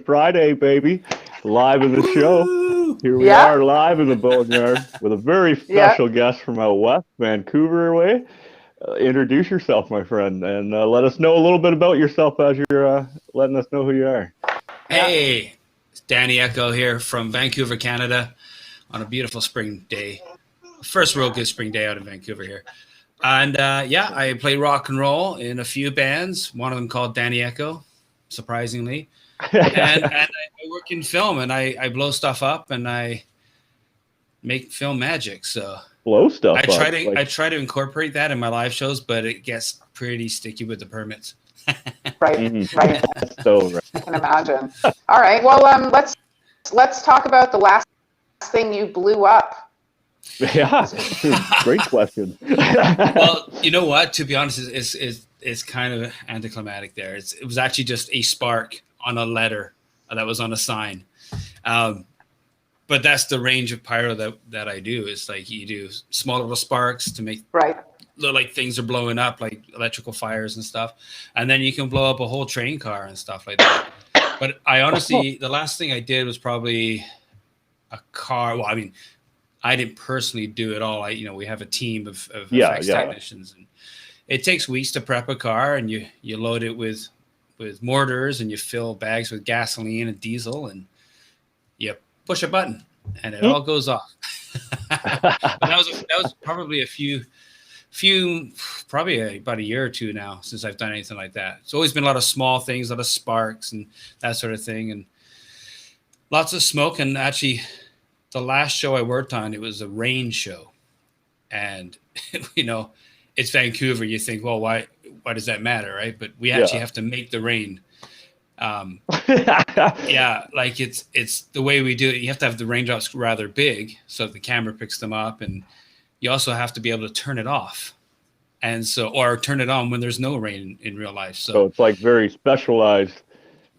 Friday, baby. Live in the show. Woo! Here we are live in the Boneyard with a very Yeah. special guest from out west, Vancouver way. Introduce yourself, my friend, and let us know a little bit about yourself as you're letting us know who you are. Hey, it's Danny Echo here from Vancouver, Canada, on a beautiful spring day. First real good spring day out in Vancouver here. And I play rock and roll in a few bands, one of them called Danny Echo, surprisingly. And I work in film, and I blow stuff up, and I make film magic. So Blow stuff I try up, to I try to incorporate that in my live shows, but it gets pretty sticky with the permits. Right. So right. I can imagine. All right. Well, let's talk about the last thing you blew up. Yeah, great question. Well, you know what? To be honest, it's kind of anticlimactic there. It was actually just a spark on a letter that was on a sign. But that's the range of pyro that I do. It's like you do small little sparks to make look like things are blowing up, like electrical fires and stuff. And then you can blow up a whole train car and stuff like that. But I honestly, the last thing I did was probably a car. Well, I mean, I didn't personally do it all. We have a team of effects technicians, and it takes weeks to prep a car, and you load it with mortars, and you fill bags with gasoline and diesel, and you push a button, and it all goes off. But that was probably probably about a year or two now since I've done anything like that. It's always been a lot of small things, a lot of sparks and that sort of thing, and lots of smoke. And actually, the last show I worked on, it was a rain show, and it's Vancouver. You think, well, why does that matter, right? But we actually have to make the rain. Like it's the way we do it. You have to have the raindrops rather big so that the camera picks them up, and you also have to be able to turn it off, and or turn it on when there's no rain in real life. So it's like very specialized.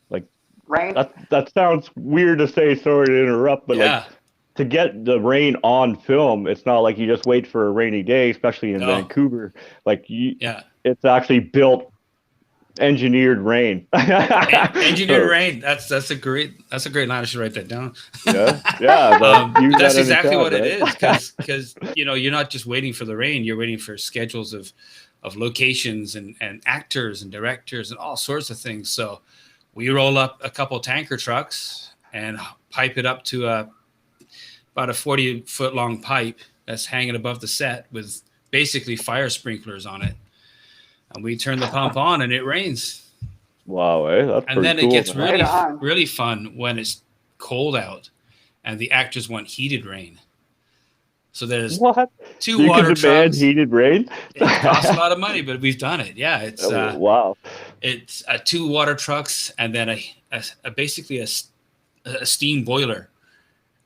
Like rain. That sounds weird to say. Sorry to interrupt, but like to get the rain on film, it's not like you just wait for a rainy day, especially in Vancouver. Like it's actually built. Engineered rain. Engineered rain. That's a great line. I should write that down. That's exactly what it is. Because you're not just waiting for the rain. You're waiting for schedules of locations and actors and directors and all sorts of things. So we roll up a couple tanker trucks and pipe it up to about a 40-foot long pipe that's hanging above the set with basically fire sprinklers on it. And we turn the pump on, and it rains. Wow, that's and then cool, it gets really fun when it's cold out, and the actors want heated rain. So there's two water trucks. Heated rain. It costs a lot of money, but we've done it. Yeah, it's wow. It's 2 water trucks, and then basically a steam boiler,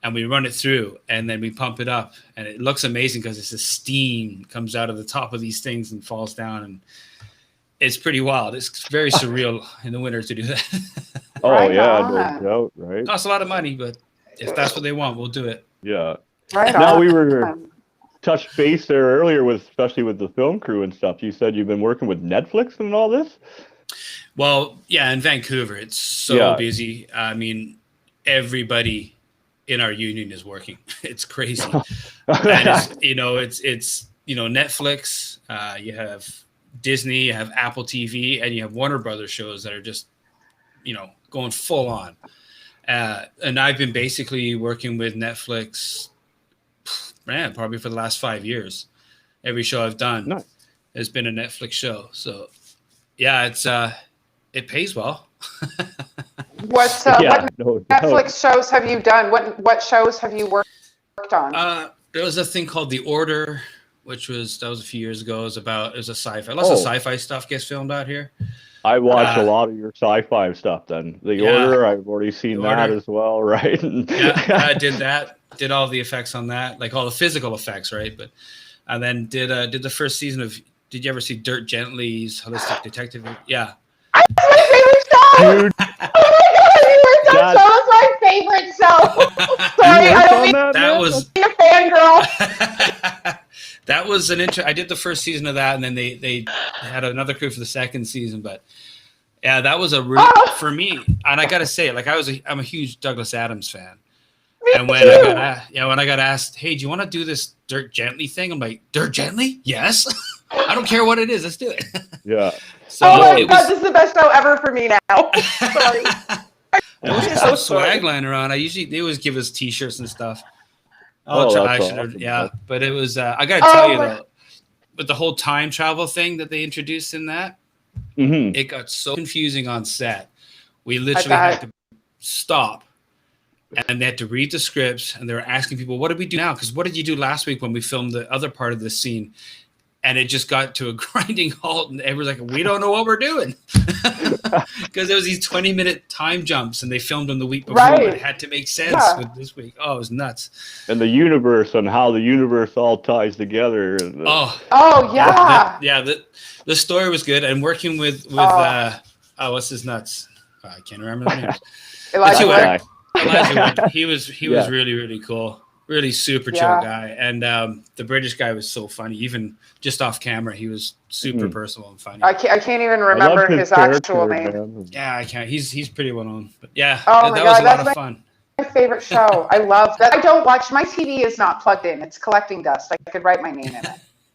and we run it through, and then we pump it up, and it looks amazing because it's a steam comes out of the top of these things and falls down, and it's pretty wild. It's very surreal in the winter to do that. No doubt, right? Costs a lot of money, but if that's what they want, we'll do it. Yeah. Right. Now we were touched base there earlier especially with the film crew and stuff. You said you've been working with Netflix and all this? Well, yeah, in Vancouver, it's so busy. I mean, everybody in our union is working. It's crazy. And it's Netflix, you have Disney, you have Apple TV, and you have Warner Brothers shows that are just, going full on. And I've been basically working with Netflix, probably for the last 5 years. Every show I've done has been a Netflix show. So, it pays well. What Netflix shows have you done? What shows have you worked on? There was a thing called The Order, that was a few years ago. It was a sci-fi. Lots of sci-fi stuff gets filmed out here. I watch a lot of your sci-fi stuff then. The Order, I've already seen that as well, right? I did that. Did all the effects on that, like all the physical effects, right? And then did the first season of, did you ever see Dirk Gently's Holistic Detective? Yeah. That's my favorite show! Dude. Oh my God, that was my favorite show! Sorry, I don't mean that was a fangirl. That was an I did the first season of that, and then they had another crew for the second season, but Yeah, that was a really for me, and I gotta say, like I'm a huge Douglas Adams fan. And when I got asked, hey, do you want to do this Dirk Gently thing? I'm like, Dirk Gently? Yes. I don't care what it is. Let's do it. Yeah. So oh my God, this is the best show ever for me now. Sorry. I always just have swag lying around. They always give us T-shirts and stuff. Yeah. But it was, I got to tell you though, but the whole time travel thing that they introduced in that, it got so confusing on set. We literally had to stop. And they had to read the scripts, and they were asking people, what did we do now? Because what did you do last week when we filmed the other part of the scene? And it just got to a grinding halt, and everyone's like, we don't know what we're doing. Because there was these 20-minute time jumps, and they filmed them the week before. Right. It had to make sense with this week. Oh, it was nuts. And the universe, and how the universe all ties together. And the story was good. And working with what's his nuts? I can't remember the name. Elijah. He was really, really cool, really super chill guy, and the British guy was so funny. Even just off camera, he was super personal and funny. I can't even remember his actual name. Man. Yeah, I can't. He's pretty well known, but yeah, that was a lot of fun. My favorite show. I love that. I don't watch. My TV is not plugged in. It's collecting dust. I could write my name in it.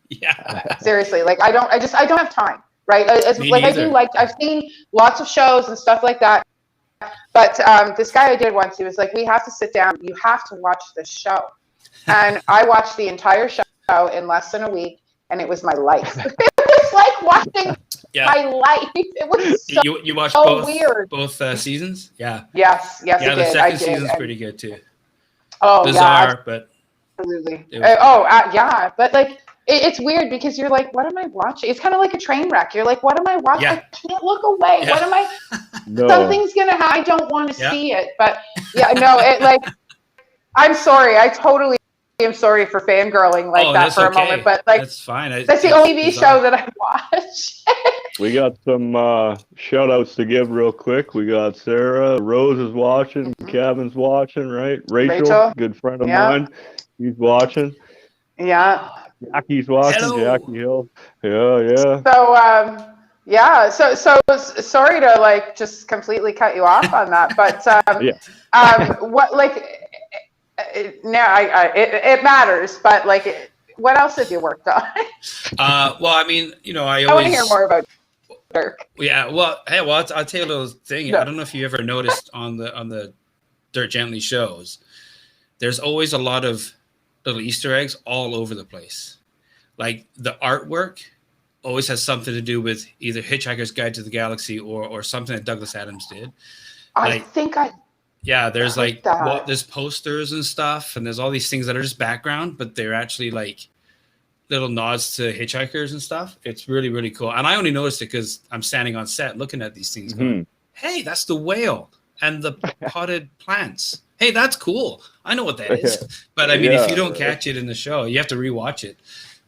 Yeah, seriously. Like I don't have time. Right? I've seen lots of shows and stuff like that. But this guy I did once, he was like, we have to sit down. You have to watch this show. And I watched the entire show in less than a week, and it was my life. It was like watching my life. It was so you watched both seasons? Yeah. Yes, I did. The second season's pretty good, too. Oh, bizarre, but... Absolutely. But, like... It's weird because you're like, what am I watching? It's kind of like a train wreck. You're like, what am I watching? I can't look away. What am I? No. Something's going to happen. I don't want to see it. But I'm sorry. I totally am sorry for fangirling like that for a moment. But like, that's fine. That's the only TV show that I watch. We got some shout outs to give real quick. We got Sarah. Rose is watching. Kevin's watching, right? Rachel, good friend of mine. He's watching. Yeah. Jackie's watching. Hello. Jackie Hill. Yeah. So, so sorry to like just completely cut you off on that, but what like now it matters, but like what else have you worked on? Well, I mean, I want to hear more about Dirk. Yeah. Well, hey, I'll tell you a little thing. I don't know if you ever noticed on the Dirk Gently shows, there's always a lot of little Easter eggs all over the place. Like the artwork always has something to do with either Hitchhiker's Guide to the Galaxy or something that Douglas Adams did. There's like there's posters and stuff, and there's all these things that are just background, but they're actually like little nods to hitchhikers and stuff. It's really, really cool. And I only noticed it because I'm standing on set looking at these things going, hey, that's the whale and the potted plants. Hey, that's cool. I know what that is. But I mean, if you don't catch it in the show, you have to rewatch it.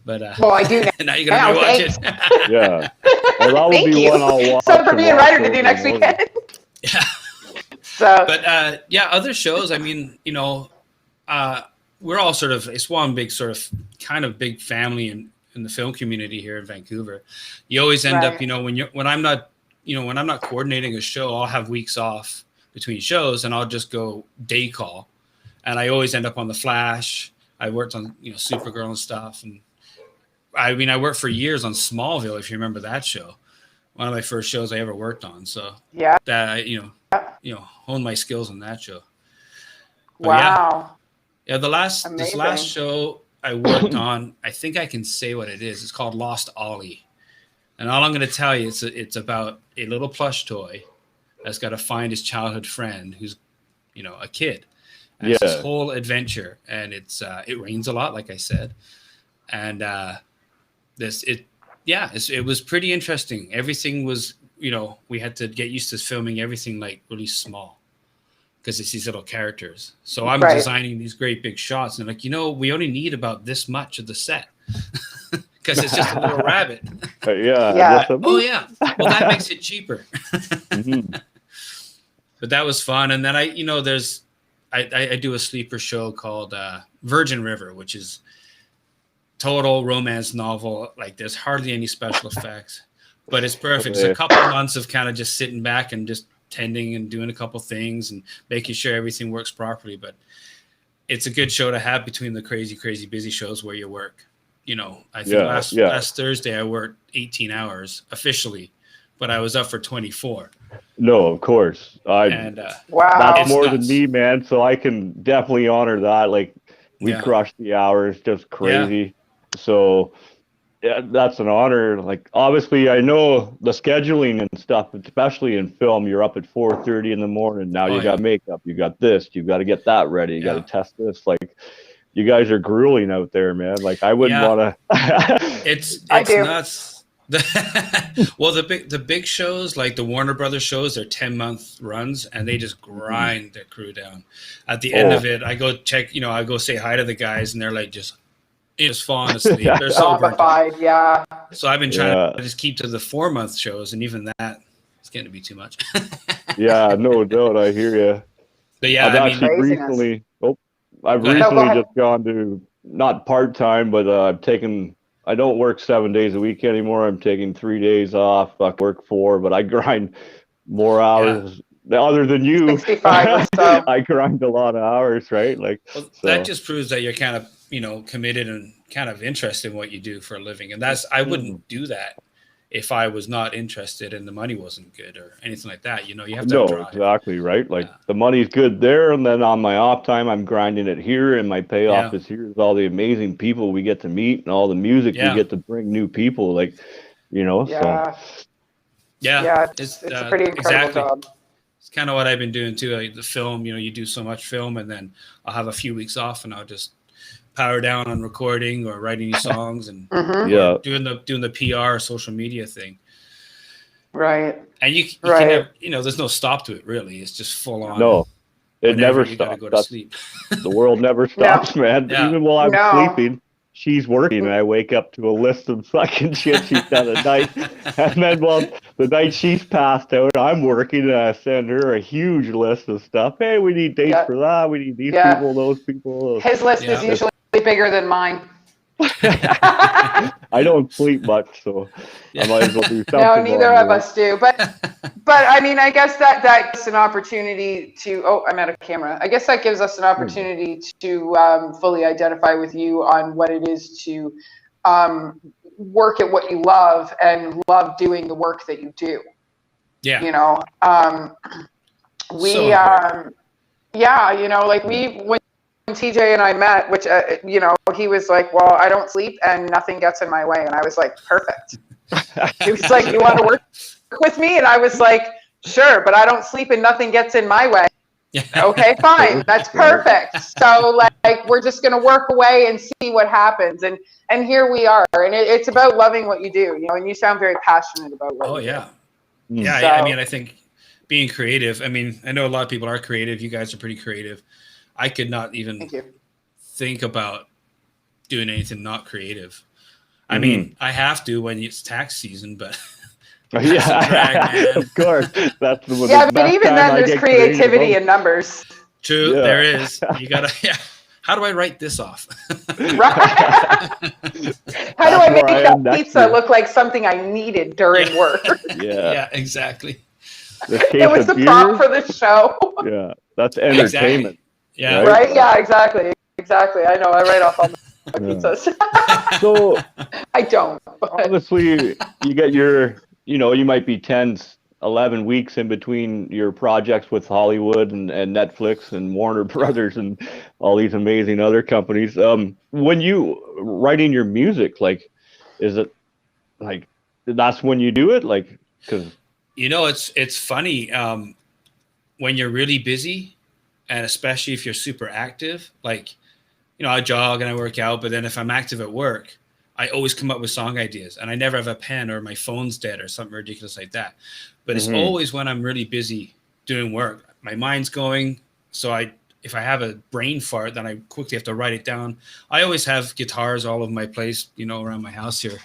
But well, I do. Now you're gonna rewatch it. Yeah. Well, that would be one I'll watch. So for me and Ryder to do next weekend. Yeah. So. But other shows. I mean, we're all sort of it's one big sort of kind of big family in the film community here in Vancouver. You always end up, when I'm not coordinating a show, I'll have weeks off between shows, and I'll just go day call, and I always end up on The Flash. I worked on Supergirl and stuff, and I mean I worked for years on Smallville, if you remember that show, one of my first shows I ever worked on. So that honed my skills on that show. But wow. Yeah, this last show I worked on, I think I can say what it is. It's called Lost Ollie, and all I'm going to tell you it's about a little plush toy that's got to find his childhood friend who's, a kid. And it's this whole adventure, and it rains a lot, like I said, and it was pretty interesting. Everything was, we had to get used to filming everything like really small because it's these little characters. So I'm designing these great big shots, and like, we only need about this much of the set. Because it's just a little rabbit. Yeah. Oh yeah. Well, that makes it cheaper. But that was fun. And then I do a sleeper show called Virgin River, which is total romance novel. Like there's hardly any special effects, but it's perfect. It's a couple of months of kind of just sitting back and just tending and doing a couple things and making sure everything works properly. But it's a good show to have between the crazy busy shows where you work. You know, I think last Thursday I worked 18 hours officially, but I was up for 24. No, of course. Wow. That's more than me, man. So I can definitely honor that. Like, we crushed the hours, just crazy. Yeah. So that's an honor. Like, obviously, I know the scheduling and stuff, especially in film. You're up at 4:30 in the morning. Now you got makeup. You got this. You got to get that ready. You got to test this. Like, you guys are grueling out there, man. Like, I wouldn't want to. It's nuts. Well, the big shows like the Warner Brothers shows, they're 10-month runs, and they just grind their crew down. At the end of it, I go check. You know, I go say hi to the guys, and they're like just falling asleep. They're so burnt out. Yeah. So I've been trying to just keep to the 4-month shows, and even that it's getting to be too much. Yeah, no doubt. I hear you. But yeah, I've recently just gone to not part time, but I've taken. I don't work 7 days a week anymore. I'm taking 3 days off. I work 4, but I grind more hours. Other than you, 65 or so. I grind a lot of hours, right? Like, that just proves that you're kind of, you know, committed and kind of interested in what you do for a living. And I wouldn't do that if I was not interested and the money wasn't good or anything like that. You know, you have to drive. Exactly, right? Like, the money's good there, and then on my off time, I'm grinding it here, and my payoff is here with all the amazing people we get to meet and all the music we get to bring new people, like, you know. Yeah. So. Yeah, it's a pretty incredible job. It's kind of what I've been doing too. Like the film, you know, you do so much film, and then I'll have a few weeks off, and I'll just power down on recording or writing new songs and doing the PR social media thing. Right. And you can have, you know, there's no stop to it really. It's just full on. No, it never stops. You gotta go to sleep. The world never stops, man. Yeah. Even while I'm sleeping, she's working, and I wake up to a list of fucking shit she's done at night. And then, the night she's passed out, I'm working, and I send her a huge list of stuff. Hey, we need dates for that. We need these people, those people. His list is usually bigger than mine. I don't sleep much, so I might as well do something. No, neither of us do. But I mean, I guess that's an opportunity to. Oh, I'm out of camera. I guess that gives us an opportunity to fully identify with you on what it is to work at what you love and love doing the work that you do. Yeah. You know, you know, like when TJ and I met, which, you know, he was like, well, I don't sleep and nothing gets in my way. And I was like, perfect. He was like, you want to work with me? And I was like, sure, but I don't sleep and nothing gets in my way. Okay, fine. That's perfect. So like, we're just going to work away and see what happens. And here we are. And it's about loving what you do, you know, and you sound very passionate about what you do. Yeah. So, I mean, I think being creative, I mean, I know a lot of people are creative. You guys are pretty creative. I could not even think about doing anything not creative. I mean, I have to when it's tax season, but of course. That's the but even then there's creativity in numbers. True, there is. You gotta how do I write this off? How do I make that pizza look like something I needed during work? Yeah, exactly. It was the prop for the show. Yeah, that's entertainment. Yeah. Right? Yeah, exactly. I know. I write off all my pizzas. So I don't. Honestly, you get your, you know, you might be 10, 11 weeks in between your projects with Hollywood and Netflix and Warner Brothers and all these amazing other companies. When you writing your music, like, is it like that's when you do it? Like, because you know, it's funny when you're really busy. And especially if you're super active, like, you know, I jog and I work out, but then if I'm active at work, I always come up with song ideas, and I never have a pen or my phone's dead or something ridiculous like that. But it's always when I'm really busy doing work, my mind's going. So if I have a brain fart, then I quickly have to write it down. I always have guitars all over my place, you know, around my house here.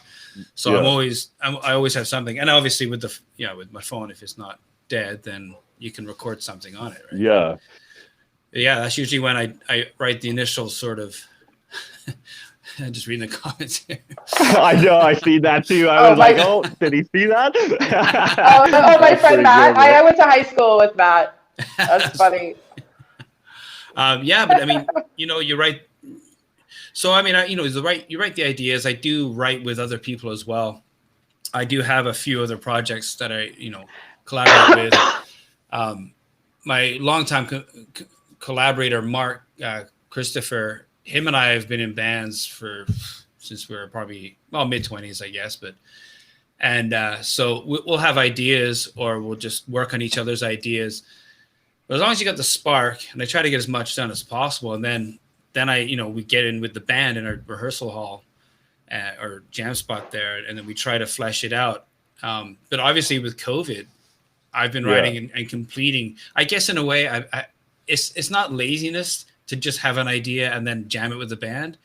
So I always have something. And obviously with with my phone, if it's not dead, then you can record something on it. Right? Yeah. Yeah, that's usually when I write the initial sort of I'm just reading the comments here. I know, I see that too. I was like, oh, did he see that? My friend Matt. I went to high school with Matt. That's funny. Yeah, but I mean, you're right. So I mean, you're right. The ideas. I do write with other people as well. I do have a few other projects that I, collaborate with. My longtime collaborator, Mark Christopher, him and I have been in bands since we were probably mid-20s, I guess. So we'll have ideas, or we'll just work on each other's ideas. But as long as you got the spark, and I try to get as much done as possible, and then we get in with the band in our rehearsal hall or jam spot there, and then we try to flesh it out. But obviously with COVID, I've been writing and completing. I guess in a way, it's not laziness to just have an idea and then jam it with the band,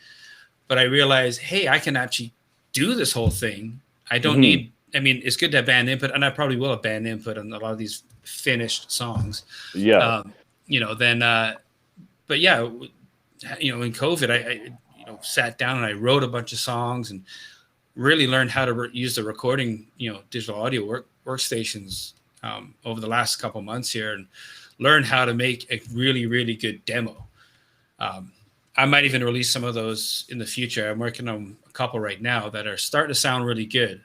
but I realize, hey, I can actually do this whole thing. I don't need. I mean, it's good to have band input, and I probably will have band input on a lot of these finished songs. Yeah. But yeah, in COVID, I sat down and I wrote a bunch of songs and really learned how to use the recording, digital audio workstations over the last couple months here, and learned how to make a really, really good demo. I might even release some of those in the future. I'm working on a couple right now that are starting to sound really good.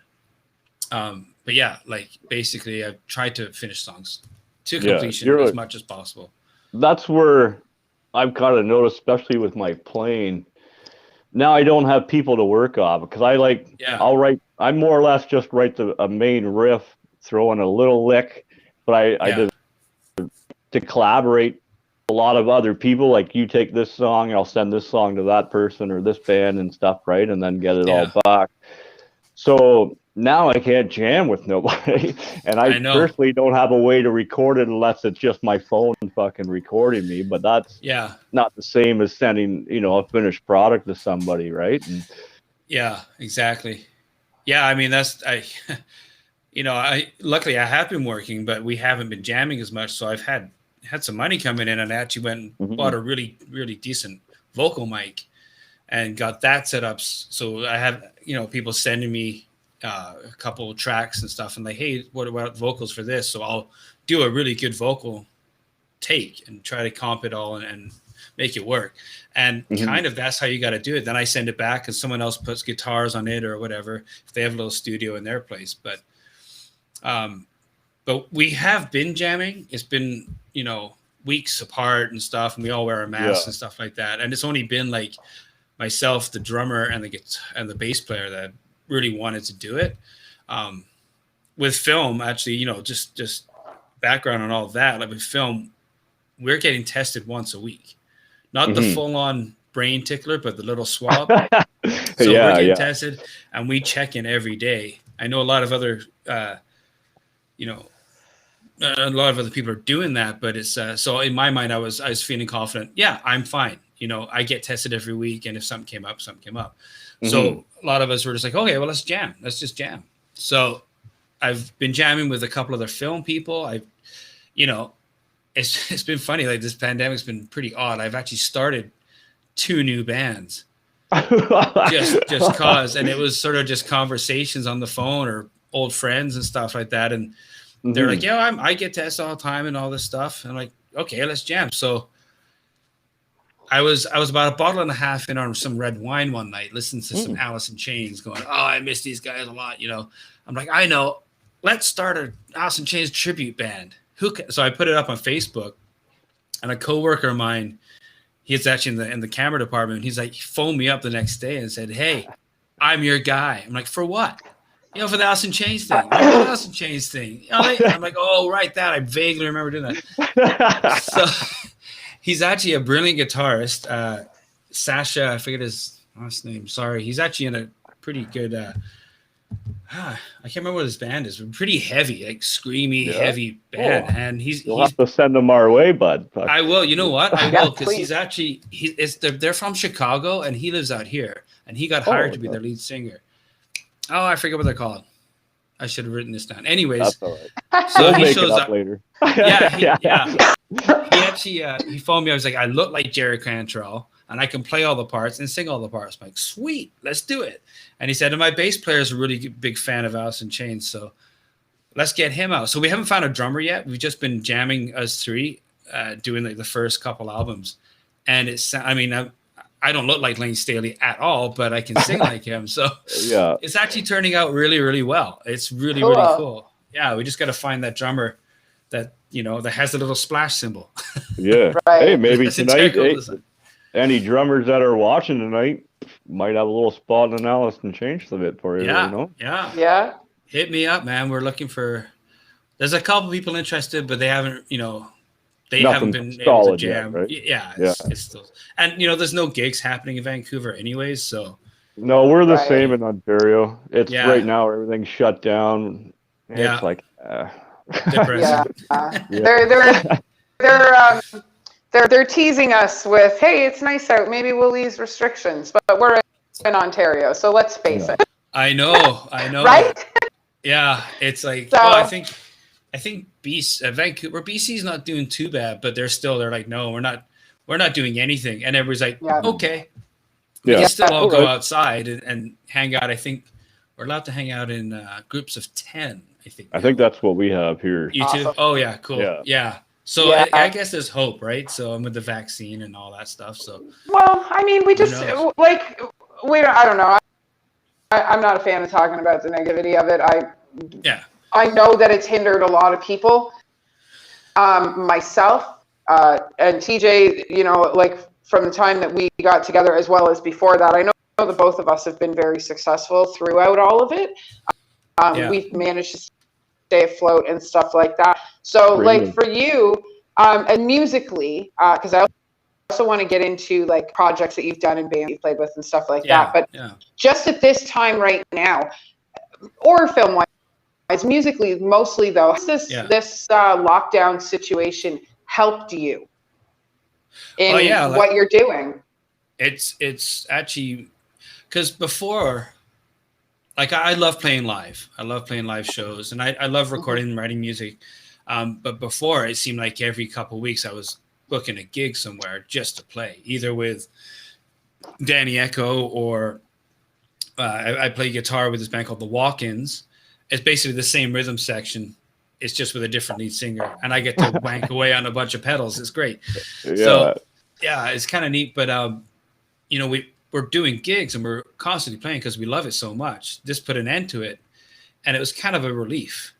But yeah, like basically I've tried to finish songs to completion as much as possible. That's where I've kind of noticed, especially with my playing. Now I don't have people to work off because I'll write. I more or less just write a main riff, throw in a little lick, but I did to collaborate a lot of other people. Like, you take this song, I'll send this song to that person or this band and stuff, right? And then get it all back. So now I can't jam with nobody, and I personally don't have a way to record it unless it's just my phone fucking recording me. But that's not the same as sending a finished product to somebody, right? And, yeah, exactly. Yeah, I mean I luckily I have been working, but we haven't been jamming as much. So I've had some money coming in, and I actually went and bought a really, really decent vocal mic and got that set up. So I have people sending me a couple of tracks and stuff, and like, hey, what about vocals for this? So I'll do a really good vocal take and try to comp it all and make it work. And kind of that's how you got to do it. Then I send it back and someone else puts guitars on it or whatever, if they have a little studio in their place. But we have been jamming. It's been, weeks apart and stuff, and we all wear our masks and stuff like that. And it's only been like myself, the drummer, and the bass player that really wanted to do it. With film, actually, just background on all of that. Like with film, we're getting tested once a week, not the full-on brain tickler, but the little swab. So we're getting tested, and we check in every day. I know a lot of other, a lot of other people are doing that, but it's so in my mind, I was feeling confident. Yeah, I'm fine. I get tested every week, and if something came up, something came up. So a lot of us were just like, okay, well, let's jam. Let's just jam. So I've been jamming with a couple other film people. It's been funny. Like, this pandemic's been pretty odd. I've actually started 2 new bands just cause, and it was sort of just conversations on the phone or old friends and stuff like that. And they're like, yeah, I get tested all the time and all this stuff. And I'm like, okay, let's jam. So I was about a bottle and a half in on some red wine one night, listening to some Alice in Chains, going, oh, I miss these guys a lot. I'm like, I know, let's start a Alice in Chains tribute band. So I put it up on Facebook, and a coworker of mine, he's actually in the camera department. He's like, he phoned me up the next day and said, hey, I'm your guy. I'm like, for what? For the Alice in Chains thing. The Alice in Chains thing. I'm like, oh, right, that. I vaguely remember doing that. So he's actually a brilliant guitarist. Sasha, I forget his last name. Sorry. He's actually in a pretty good I can't remember what his band is. Pretty heavy, like screamy, heavy band. And you'll have to send them our way, bud. I will. You know what? I will, because he's actually they're from Chicago, and he lives out here, and he got hired to be their lead singer. Oh, I forget what they're called. I should have written this down. Anyways, that's all right. So we'll he shows up later. Yeah. He actually he phoned me. I was like, I look like Jerry Cantrell. and I can play all the parts and sing all the parts. I'm like, sweet, let's do it. And he said, and my bass player is a really big fan of Alice in Chains, so let's get him out. So we haven't found a drummer yet. We've just been jamming us three, doing like the first couple albums. And I don't look like Lane Staley at all, but I can sing like him. So yeah, it's actually turning out really, really well. It's really, really cool. Yeah, we just got to find that drummer that, that has a little splash cymbal. Yeah. Right. Hey, maybe tonight, any drummers that are watching tonight might have a little spot in Alice and change the bit for you. Yeah. Yeah. Hit me up, man. We're looking for. There's a couple people interested, but they haven't, they haven't been able to jam. Yet, right? Yeah, it's still, and there's no gigs happening in Vancouver anyways. So no, we're the same in Ontario. It's right now everything's shut down. It's like depressing. They're teasing us with, hey, it's nice out. Maybe we'll ease restrictions, but we're in Ontario, so let's face it. I know. Right? Yeah, it's like I think Vancouver, BC's not doing too bad, but they're like, no, we're not doing anything, and everybody's like, okay, we can still all go outside and hang out. I think we're allowed to hang out in groups of 10. I think that's what we have here. You too? Oh yeah, cool. Yeah. So I guess there's hope, right? So I'm with the vaccine and all that stuff. So we just I don't know. I'm not a fan of talking about the negativity of it. I know that it's hindered a lot of people. Myself and TJ, like from the time that we got together as well as before that, I know that both of us have been very successful throughout all of it. We've managed to stay afloat and stuff like that. So like for you, and musically, because I also want to get into like projects that you've done and bands you've played with and stuff like that. But just at this time right now, or film wise, musically mostly though, has this lockdown situation helped you in what you're doing? It's actually because before, like I love playing live. I love playing live shows, and I love recording and writing music. But before, it seemed like every couple of weeks I was booking a gig somewhere just to play, either with Danny Echo or I play guitar with this band called the Walk-Ins. It's basically the same rhythm section. It's just with a different lead singer, and I get to wank away on a bunch of pedals. It's great. So it's kind of neat. But we're doing gigs and we're constantly playing because we love it so much. This put an end to it, and it was kind of a relief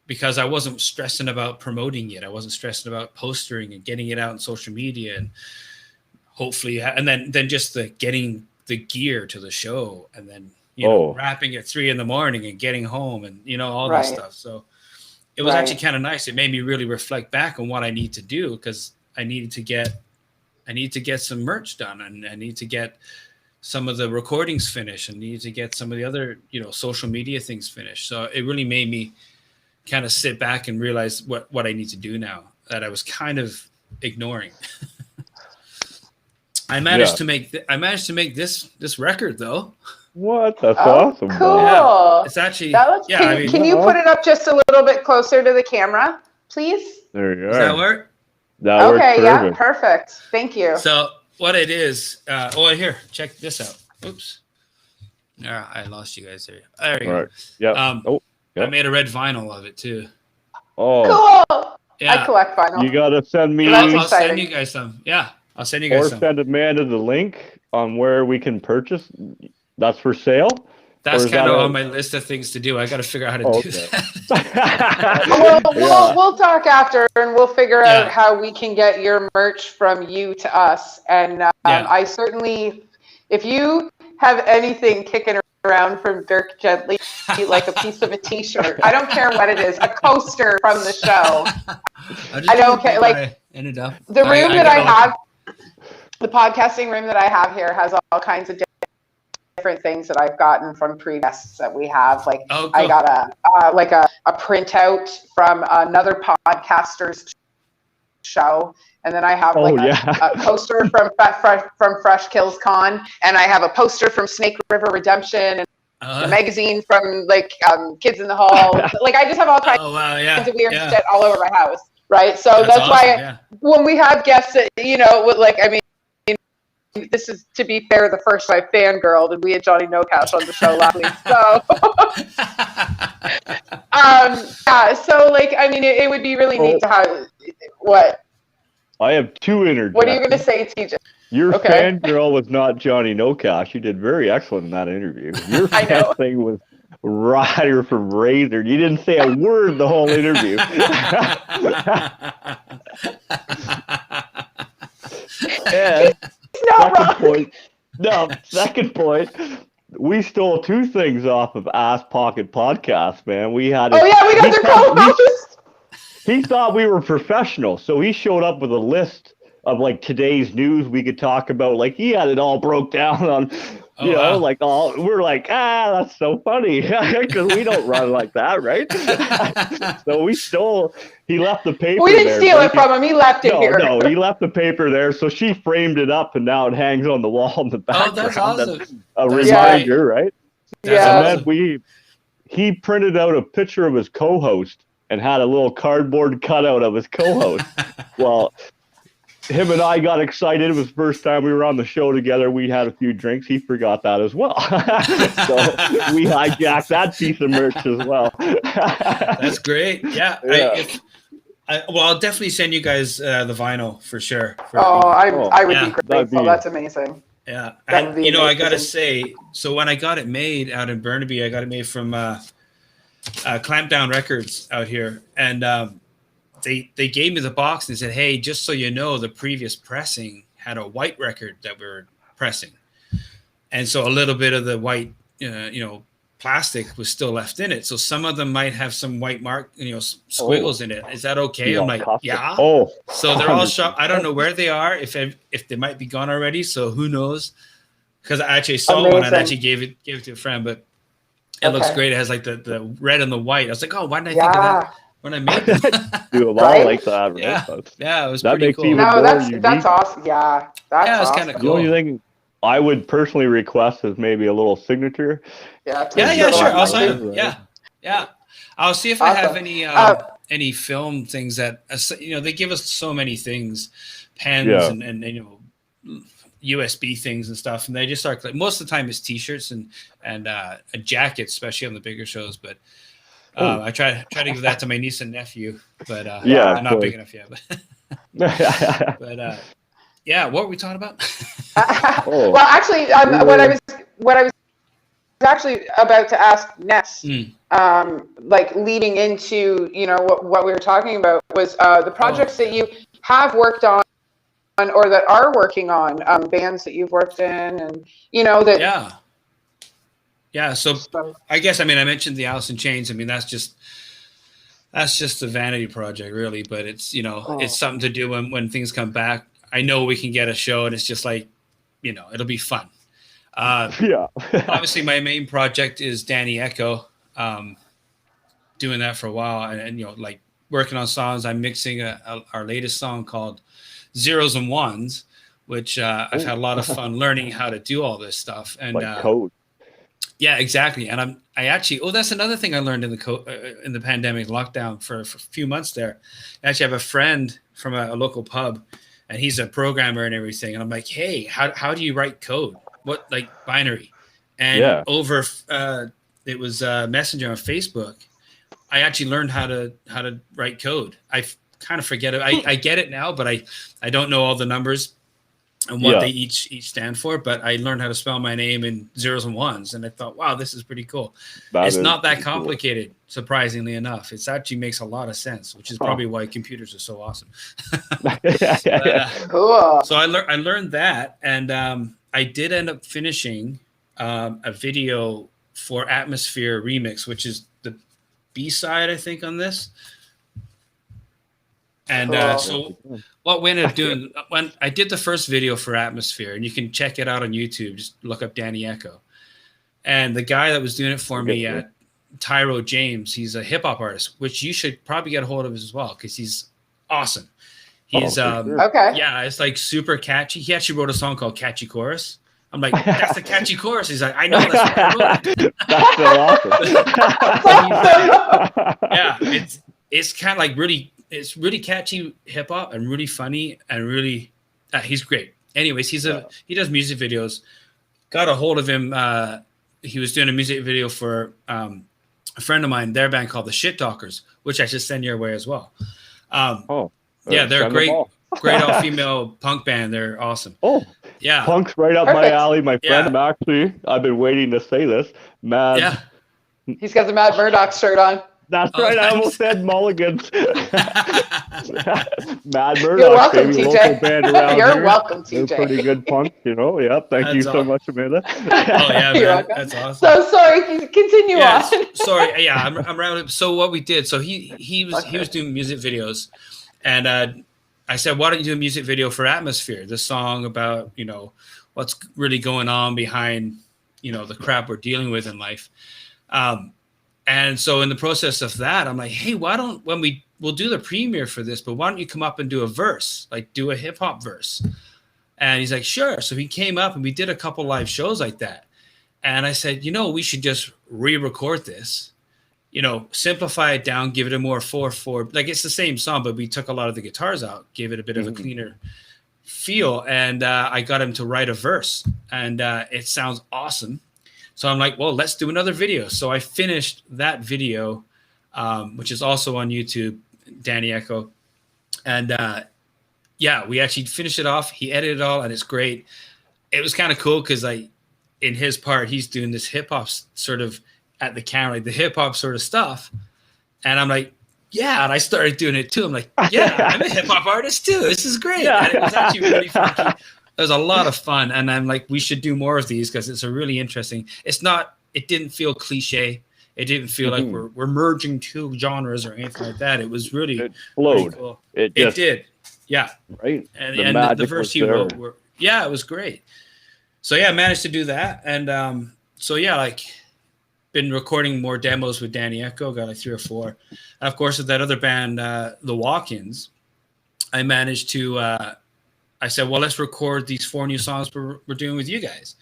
because I wasn't stressing about promoting it. I wasn't stressing about postering and getting it out on social media, and hopefully, and then just getting the gear to the show, and then wrapping at 3 a.m. and getting home, and all that stuff. So it was actually kind of nice. It made me really reflect back on what I need to do, because I need to get some merch done, and I need to get some of the recordings finished, and need to get some of the other social media things finished. So it really made me kind of sit back and realize what I need to do now that I was kind of ignoring. I managed to make this record though. What? That's awesome. Cool. Man. It's actually can you put it up just a little bit closer to the camera, please? There you go. Does that work? That works perfect. Yeah, perfect. Thank you. So what it is, here, check this out. Oops. I lost you guys there. There you go. Yeah. I made a red vinyl of it too. Oh, cool. Yeah. I collect vinyl. You gotta send me. I'll send you guys some. Yeah, I'll send you guys some. Or send Amanda the link on where we can purchase. That's for sale. That's kind of on my list of things to do. I got to figure out how to do that. We'll talk after, and we'll figure out how we can get your merch from you to us. And I certainly, if you have anything kicking around from Dirk Gently, like a piece of a T-shirt, I don't care what it is, a coaster from the show. I don't care. Like the room that I have, the podcasting room that I have here has all kinds of different things that I've gotten from pre-guests that we have. Like I got a printout from another podcaster's show, and then I have a poster from Fresh Kills Con, and I have a poster from Snake River Redemption, and a magazine from Kids in the Hall. Like I just have all kinds of weird shit all over my house, right? So that's awesome, why when we have guests that this is, to be fair, the first time I fangirled, and we had Johnny No Cash on the show last week. So, yeah. So, like, I mean, it would be really neat to have. What? I have two interjections. What are you going to say, TJ? Your fangirl was not Johnny No Cash. You did very excellent in that interview. Your fan thing was Ryder from Razor. You didn't say a word the whole interview. And second point, we stole two things off of Ass Pocket Podcast, man. We had we got their co-host. He thought we were professional, so he showed up with a list of like today's news we could talk about. Like he had it all broke down on, you know, like all. We're like, that's so funny because we don't run like that, right? So we stole. He left the paper. We didn't steal it from him. He left it here. No, he left the paper there. So she framed it up, and now it hangs on the wall in the background. Oh, that's awesome. That's a reminder, right? Yeah. And then he printed out a picture of his co-host and had a little cardboard cutout of his co-host. Well, him and I got excited. It was the first time we were on the show together. We had a few drinks. He forgot that as well. So we hijacked that piece of merch as well. That's great. Yeah. I'll definitely send you guys the vinyl for sure. I would be grateful. That's amazing. Yeah. And, you know, I got to say, so when I got it made out in Burnaby, I got it made from Clampdown Records out here. And they gave me the box and said, hey, just so you know, the previous pressing had a white record that we were pressing. And so a little bit of the white, plastic was still left in it. So some of them might have some white squiggles in it. Is that okay? I'm like, yeah. Oh. So they're all shot. I don't know where they are, if they might be gone already. So who knows? Because I actually saw one and actually gave it to a friend, but it looks great. It has like the red and the white. I was like, oh, why didn't I think of that when I made it? Do them all like that, right? Yeah, it was pretty cool. No, that's awesome. Yeah, that's awesome. Kind of cool. The only thing I would personally request is maybe a little signature. Yeah, sure. I'll sign it. Yeah. I'll see if I have any film things that they give us so many things, pens and USB things and stuff, and they just start like most of the time it's T-shirts and a jacket, especially on the bigger shows. But I try to give that to my niece and nephew, but they're not big enough yet. But what were we talking about? Well, actually, what I was actually about to ask next, like leading into what we were talking about was the projects that you have worked on or that are working on, bands that you've worked in, and that. Yeah. So I guess I mentioned the Alice in Chains. That's just a vanity project, really. But it's it's something to do when things come back. I know we can get a show, and it's just like it'll be fun. Obviously, my main project is Danny Echo. Doing that for a while, and like working on songs. I'm mixing our latest song called Zeros and Ones, which I've had a lot of fun learning how to do all this stuff. And like code. Yeah, exactly. And I actually that's another thing I learned in the pandemic lockdown for a few months there. I actually have a friend from a local pub, and he's a programmer and everything. And I'm like, hey, how do you write code? What, like binary? And over it was Messenger on Facebook, I actually learned how to write code. I kind of forget it. I get it now, but I don't know all the numbers and what they each stand for. But I learned how to spell my name in zeros and ones, and I thought, wow, this is pretty cool. It's not that complicated, surprisingly enough. It actually makes a lot of sense, which is probably why computers are so awesome. Cool. So I learned that, and I did end up finishing a video for Atmosphere Remix, which is the B-side, I think, on this. And so what we ended up doing, when I did the first video for Atmosphere, and you can check it out on YouTube, just look up Danny Echo. And the guy that was doing it for me, Tyro James, he's a hip-hop artist, which you should probably get a hold of as well, because he's awesome. He's yeah, it's like super catchy. He actually wrote a song called Catchy Chorus. I'm like, that's the catchy chorus. He's like, I know that's what I wrote. That's so awesome. Yeah, it's kind of like really, it's really catchy hip hop and really funny and really, he's great. anyways, he does music videos. Got a hold of him. He was doing a music video for a friend of mine, their band called the Shit Talkers, which I should send your way as well. Yeah, they're a great all-female punk band. They're awesome. Oh, yeah, punk's right up my alley. My friend, actually, I've been waiting to say this. Mad. Yeah. He's got the Matt Murdock shirt on. That's right. Nice. I almost said Mulligans. Mad Murdock. You're welcome, TJ. Local band around You're welcome, TJ. They're pretty good punk, Yeah. Thank you so much, Amanda. Oh yeah, man. That's awesome. So sorry. Continue on. Sorry. Yeah, I'm around. So what we did? So he was doing music videos, and I said, why don't you do a music video for Atmosphere? This song about what's really going on behind the crap we're dealing with in life. And so in the process of that, I'm like, hey, we'll do the premiere for this, but why don't you come up and do a verse, like do a hip hop verse? And he's like, sure. So he came up and we did a couple live shows like that. And I said, we should just re-record this, simplify it down, give it a more 4/4, like it's the same song, but we took a lot of the guitars out, gave it a bit of a cleaner feel. And I got him to write a verse, and it sounds awesome. So I'm like, well, let's do another video. So I finished that video, which is also on YouTube, Danny Echo. And we actually finished it off. He edited it all, and it's great. It was kind of cool because in his part, he's doing this hip hop sort of at the camera, like the hip hop sort of stuff. And I'm like, yeah. And I started doing it too. I'm like, yeah, I'm a hip hop artist too. This is great. Yeah. And it was actually really funky. It was a lot of fun, and I'm like, we should do more of these because it's a really interesting. It didn't feel cliche. It didn't feel like we're merging two genres or anything like that. It was really flowed. Cool. It did, yeah. Right. And the verse he wrote, it was great. So yeah, I managed to do that, and been recording more demos with Danny Echo. Got like 3 or 4, and of course with that other band, the Walk-Ins, I managed to. I said, well, let's record these 4 new songs we're doing with you guys.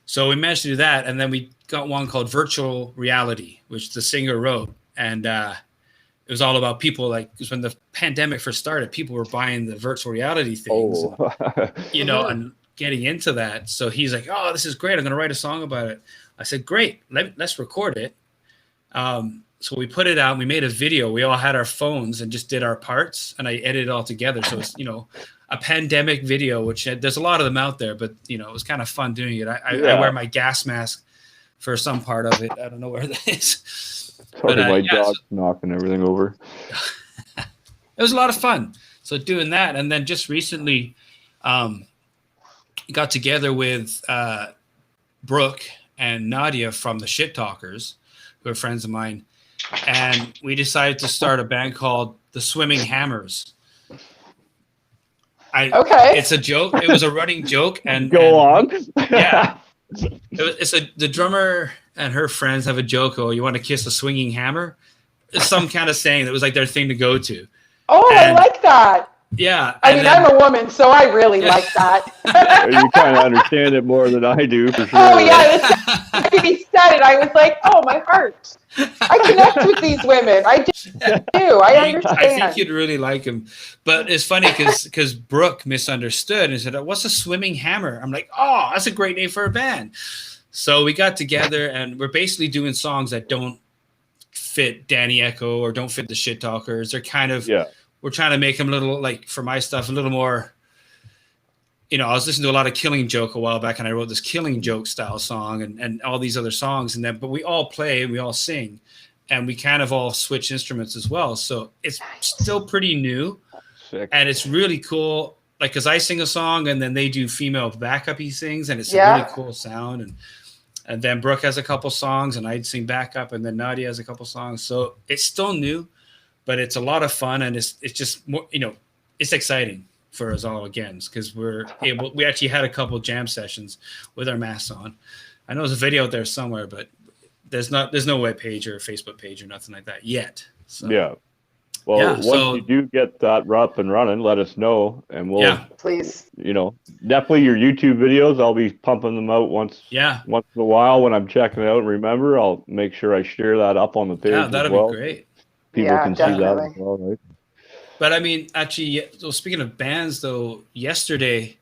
So we managed to do that. And then we got one called Virtual Reality, which the singer wrote. And it was all about people, because when the pandemic first started, people were buying the virtual reality things, and getting into that. So he's like, oh, this is great. I'm going to write a song about it. I said, great, let's record it. So we put it out. We made a video. We all had our phones and just did our parts. And I edited it all together. So it's, a pandemic video, which there's a lot of them out there, but it was kind of fun doing it. I wear my gas mask for some part of it. I don't know where that is. Sorry, my dog's knocking everything over. It was a lot of fun. So doing that, and then just recently got together with Brooke and Nadia from the Shit Talkers, who are friends of mine, and we decided to start a band called the Swimming Hammers. It's a joke. It was a running joke, and go on. Yeah, the drummer and her friends have a joke. Oh, you want to kiss a swinging hammer? It's some kind of saying that was like their thing to go to. Oh, I like that. Yeah, I'm a woman, so I really like that. You kind of understand it more than I do, for sure. Oh yeah, after he said it, I was like, oh, my heart. I connect with these women. I do. I understand. I think you'd really like him. But it's funny because Brooke misunderstood and said, what's a swimming hammer? I'm like, oh, that's a great name for a band. So we got together, and we're basically doing songs that don't fit Danny Echo or don't fit the Shit Talkers. They're kind of, we're trying to make them a little, like for my stuff, a little more, I was listening to a lot of Killing Joke a while back, and I wrote this Killing Joke style song and all these other songs. But we all play and we all sing, and we kind of all switch instruments as well. So it's still pretty new. Sick. And it's really cool. Like, cause I sing a song and then they do female backup-y things, and it's a really cool sound. And then Brooke has a couple songs, and I'd sing backup, and then Nadia has a couple songs. So it's still new, but it's a lot of fun, and it's just more, it's exciting for us all again, because we actually had a couple jam sessions with our masks on. I know there's a video out there somewhere, but there's no web page or Facebook page or nothing like that yet. So, yeah. Well, once you do get that up and running, let us know, and we'll, please, definitely your YouTube videos. I'll be pumping them out once in a while when I'm checking it out. And remember, I'll make sure I share that up on the page. Yeah, that'd be great. People can see that as well, right? But I mean, actually, so speaking of bands, though, yesterday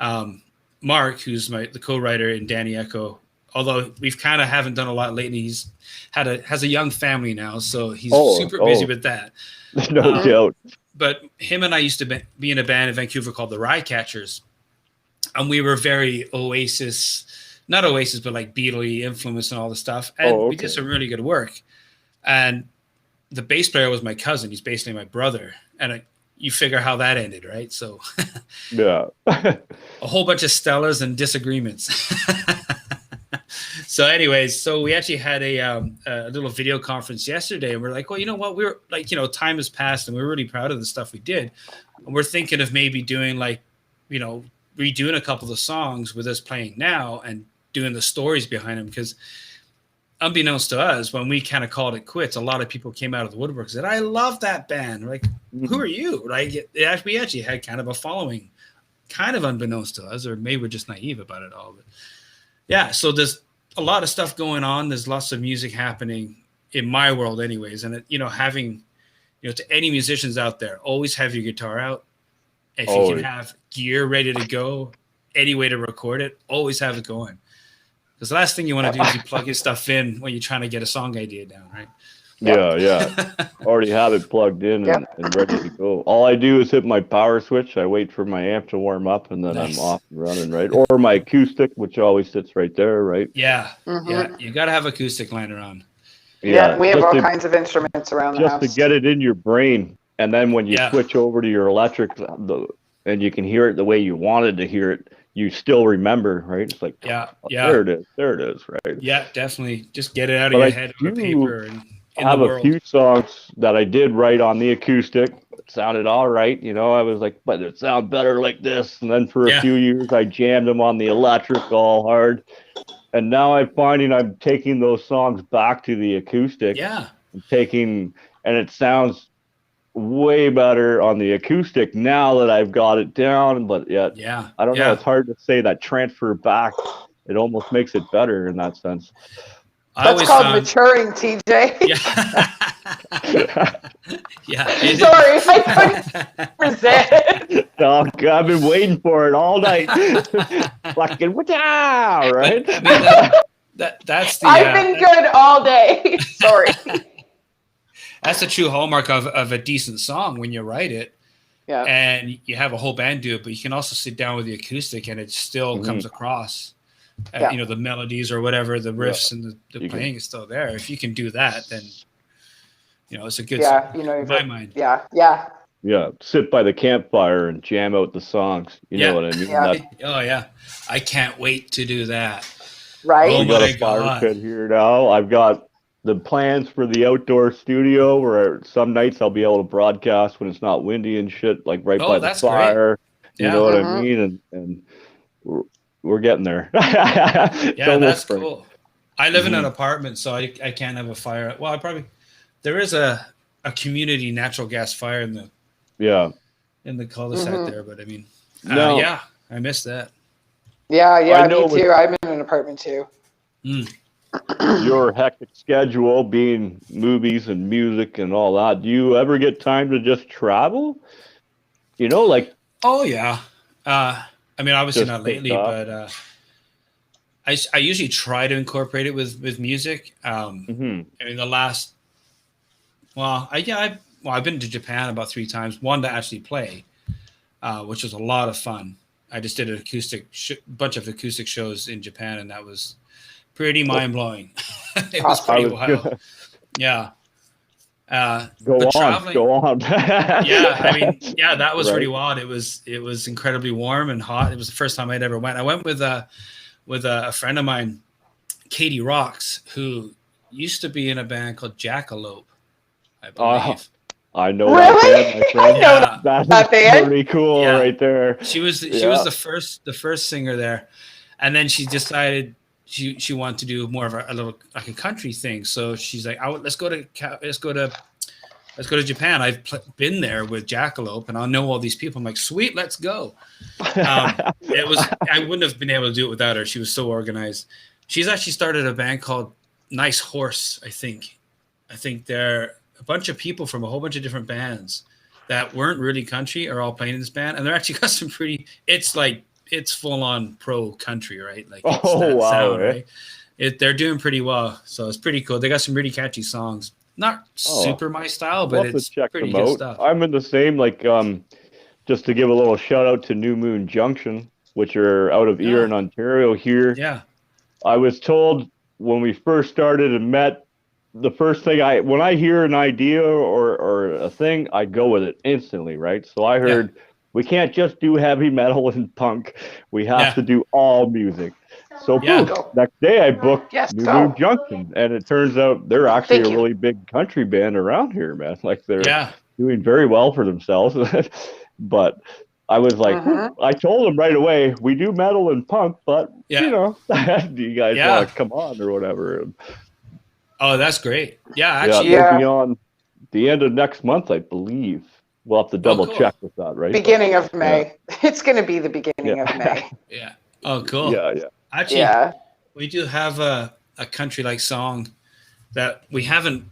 Mark, who's the co-writer in Danny Echo, although we've kind of haven't done a lot lately, he's has a young family now, so he's super busy with that. No doubt. But him and I used to be in a band in Vancouver called the Rycatchers, and we were very Oasis, not Oasis, but like Beatle influence and all the stuff, and we did some really good work. And the bass player was my cousin. He's basically my brother, and you figure how that ended, right? So yeah, a whole bunch of Stellas and disagreements. So anyways, so we actually had a little video conference yesterday, and we're like, well, you know what? We were like, time has passed, and we're really proud of the stuff we did. And we're thinking of maybe doing redoing a couple of songs with us playing now and doing the stories behind them, because unbeknownst to us, when we kind of called it quits, a lot of people came out of the woodwork and said, I love that band. We're like, who are you? Like, we actually had kind of a following, kind of unbeknownst to us, or maybe we're just naive about it all. But yeah, so there's a lot of stuff going on. There's lots of music happening in my world anyways. And, having, to any musicians out there, always have your guitar out. If you can have gear ready to go, any way to record it, always have it going. Because the last thing you want to do is you plug your stuff in when you're trying to get a song idea down, right? Yeah. Already have it plugged in and ready to go. All I do is hit my power switch. I wait for my amp to warm up, and then I'm off and running, right? Or my acoustic, which always sits right there, right? Yeah. Yeah. You got to have acoustic lying around. Yeah, we have all kinds of instruments around the house. Just to get it in your brain. And then when you switch over to your electric, and you can hear it the way you wanted to hear it, you still remember, right? It's like, there it is, right? Yeah, definitely. Just get it out of your head on the paper. And I have a few songs that I did write on the acoustic. It sounded all right. I was like, but it sounds better like this. And then for a few years, I jammed them on the electric all hard. And now I'm finding I'm taking those songs back to the acoustic. Yeah. And it sounds way better on the acoustic now that I've got it down. But I don't know. It's hard to say that transfer back. It almost makes it better in that sense. That's called maturing, TJ. Sorry, I couldn't resist. I've been waiting for it all night. Fucking right? That's the. I've been good all day. Sorry. That's the true hallmark of a decent song when you write it. Yeah. And you have a whole band do it, but you can also sit down with the acoustic and it still comes across. The melodies or whatever, the riffs and the playing is still there. If you can do that, then it's a good song, in my mind. Yeah, sit by the campfire and jam out the songs. You know what I mean? I can't wait to do that. Right? Oh, got a fire pit here now. I've got the plans for the outdoor studio where some nights I'll be able to broadcast when it's not windy and shit, like by the fire. Great. You know what I mean? And we're getting there. That's cool. I live in an apartment, so I can't have a fire. Well, there is a community natural gas fire in the cul-de-sac there, but I mean, I missed that. Yeah, me too. I'm in an apartment too. Your hectic schedule being movies and music and all that. Do you ever get time to just travel? Oh yeah. I mean, obviously not lately, but I usually try to incorporate it with music. I mean, I've been to Japan about 3 times. One to actually play, which was a lot of fun. I just did an bunch of acoustic shows in Japan, and that was pretty mind blowing. It was pretty wild. Yeah. Go on. That was pretty wild. It was incredibly warm and hot. It was the first time I'd ever went. I went with a friend of mine, Katie Rocks, who used to be in a band called Jackalope, I believe. I know that band, my friend. I know that band. Pretty cool right there. She was the first singer there, and then she decided she wanted to do more of a little like a country thing. So she's like, let's go to Japan. I've been there with Jackalope, and I know all these people. I'm like, sweet, let's go. I wouldn't have been able to do it without her. She was so organized. She's actually started a band called Nice Horse, I think. I think they're a bunch of people from a whole bunch of different bands that weren't really country are all playing in this band, and they're actually got some pretty. It's like it's full on pro country, right? Like wow, sound, right? They're doing pretty well, so it's pretty cool. They got some really catchy songs. Not super my style, but it's pretty good stuff. I'm in the same, like, just to give a little shout out to New Moon Junction, which are out of Erin, Ontario here. Yeah. I was told when we first started and met, the first thing when I hear an idea or a thing, I go with it instantly, right? So I heard we can't just do heavy metal and punk. We have to do all music. So next day I booked New Moon Junction, and it turns out they're actually a really big country band around here, man. Like they're doing very well for themselves. But I was like, I told them right away, we do metal and punk, but you know, do you guys want to come on or whatever? And, oh, that's great. Yeah, actually, they'll be on the end of next month, I believe. We'll have to double check with that, right? Beginning of May. It's going to be the beginning of May. Yeah. Oh, cool. Yeah. Actually, we do have a country-like song that we haven't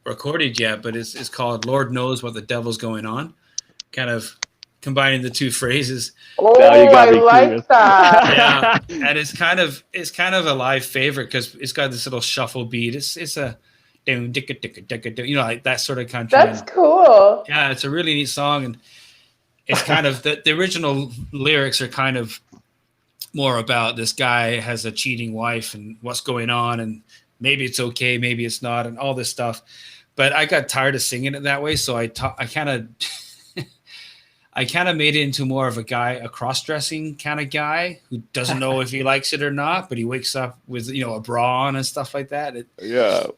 recorded yet, but it's called "Lord Knows What the Devil's Going On," kind of combining the two phrases. Oh, I like that. Yeah, and it's kind of a live favorite because it's got this little shuffle beat. It's a you know, like that sort of country. That's cool. Yeah, it's a really neat song, and it's kind of the original lyrics are kind of more about this guy has a cheating wife and what's going on, and maybe it's okay, maybe it's not, and all this stuff. But I got tired of singing it that way, so I kind of made it into more of a cross-dressing kind of guy who doesn't know if he likes it or not, but he wakes up with, you know, a bra on and stuff like that.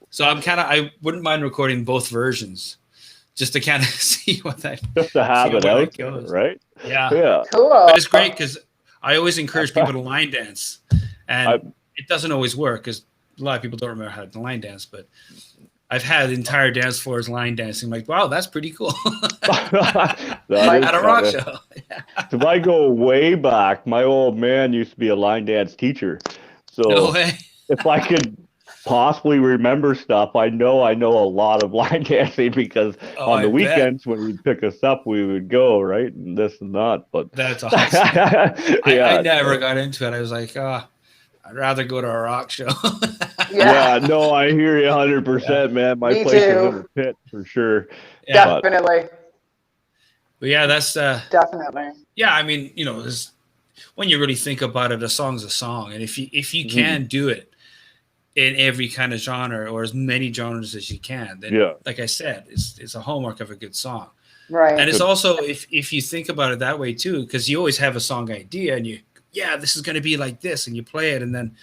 So I wouldn't mind recording both versions just to kind of see what that. Just to have it out, right? Yeah. Cool. But it's great because I always encourage people to line dance, and it doesn't always work because a lot of people don't remember how to line dance, but I've had entire dance floors line dancing. I'm like, wow, that's pretty cool. At a rock show. If I go way back, my old man used to be a line dance teacher. So no way. If I could possibly remember stuff, I know a lot of line dancing because on the weekends when he'd pick us up, we would go, right? And this and that. But that's awesome. I never got into it. I was like, I'd rather go to a rock show. No, I hear you 100%, man. My place is in the pit for sure. Definitely. But yeah, that's definitely. Yeah, I mean, you know, when you really think about it, a song's a song, and if you can do it in every kind of genre or as many genres as you can, then like I said, it's a hallmark of a good song. Right. And it's also if you think about it that way too, because you always have a song idea and this is going to be like this, and you play it, and then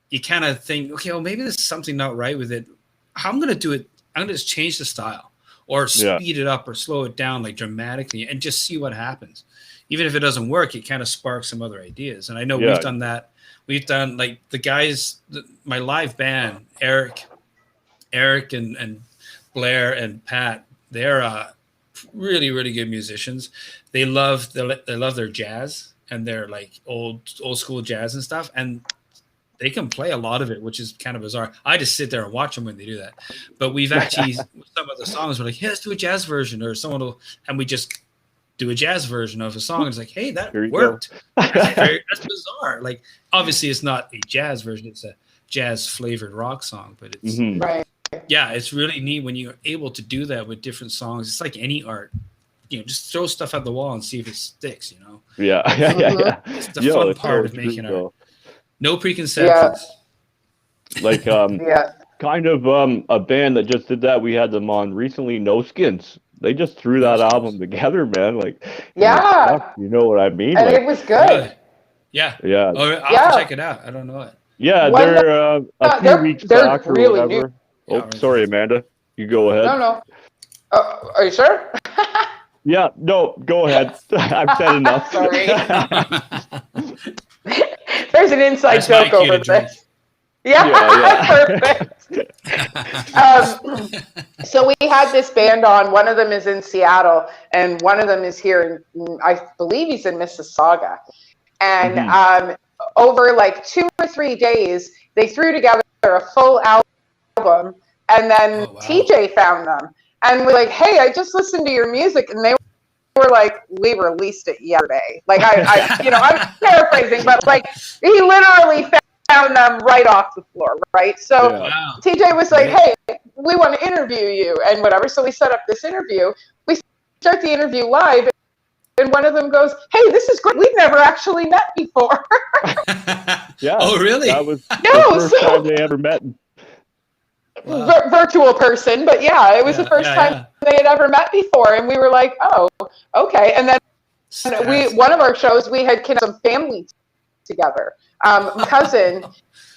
you kind of think, okay, well, maybe there's something not right with it. How I'm going to do it, I'm going to just change the style or speed it up or slow it down like dramatically and just see what happens. Even if it doesn't work, it kind of sparks some other ideas. And I know we've done that. We've done like the guys, my live band, Eric and Blair and Pat, they're really, really good musicians. They love their jazz and their like old school jazz and stuff. And they can play a lot of it, which is kind of bizarre. I just sit there and watch them when they do that. But we've actually, some of the songs we're like, let's do a jazz version, or and we just do a jazz version of a song. And it's like, hey, that worked. That's bizarre. Like, obviously it's not a jazz version. It's a jazz flavored rock song, but it's right. Yeah, it's really neat when you're able to do that with different songs. It's like any art. You know, just throw stuff at the wall and see if it sticks, you know? Yeah. It's the fun part of making art. No preconceptions. Like, kind of a band that just did that. We had them on recently, No Skins. They just threw that album together, man. Like, you know what I mean? And like, it was good. Yeah. Oh, I'll have to check it out. I don't know it. Yeah, they're a few weeks back or really whatever. Sorry, Amanda. You go ahead. No. Are you sure? Yeah, no, go ahead. I've said enough. Sorry. There's an inside joke over this. Perfect. So we had this band on. One of them is in Seattle, and one of them is here I believe he's in Mississauga. And over like 2 or 3 days, they threw together a full album, and then TJ found them. And we're like, hey, I just listened to your music. And they were like, we released it yesterday. Like I'm paraphrasing, but like he literally found them right off the floor, right? So TJ was like, hey, we want to interview you and whatever. So we set up this interview. We start the interview live, and one of them goes, hey, this is great. We've never actually met before. Yeah. Oh, really? That was the first time they ever met. Virtual person, but yeah, it was the first time they had ever met before, and we were like, oh, okay. And then one of our shows, we had some family together. My cousin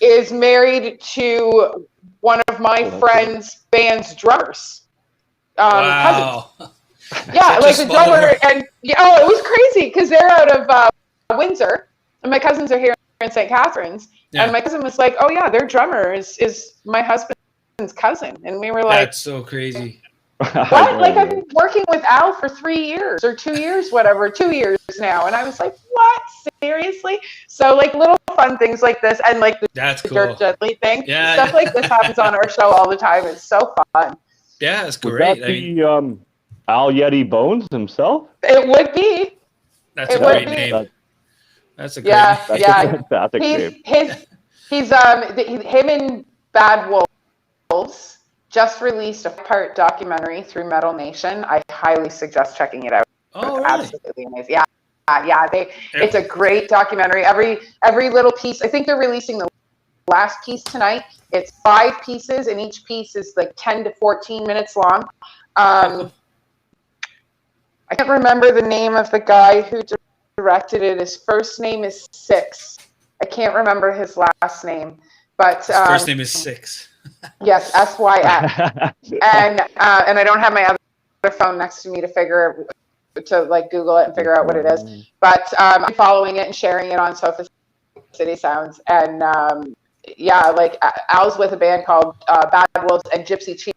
is married to one of my friend's band's drummers. Wow. Cousins. Yeah, like the drummer, and it was crazy because they're out of Windsor, and my cousins are here in St. Catharines, and my cousin was like, oh yeah, their drummer is my husband's cousin, and we were like, that's so crazy. What? Like, I've been working with Al for 3 years or 2 years, whatever, 2 years now, and I was like, what? Seriously? So like little fun things like this, and like the Dirk Gently thing, stuff like this happens on our show all the time. It's so fun. Yeah, it's great. Would that be Al Yeti Bones himself? It would be. That's a great name. That's a great name. Yeah. Fantastic name. Him and Bad Wolves just released a part documentary through Metal Nation. I highly suggest checking it out. Oh, it's really? Absolutely amazing. It's a great documentary. Every little piece. I think they're releasing the last piece tonight. It's 5 pieces, and each piece is like 10 to 14 minutes long. I can't remember the name of the guy who directed it. His first name is Six. I can't remember his last name, but his first name is Six. Yes, SYX. And I don't have my other phone next to me to Google it and figure out what it is. But I'm following it and sharing it on Sofa City Sounds. And like Al's with a band called Bad Wolves, and Gypsy Chief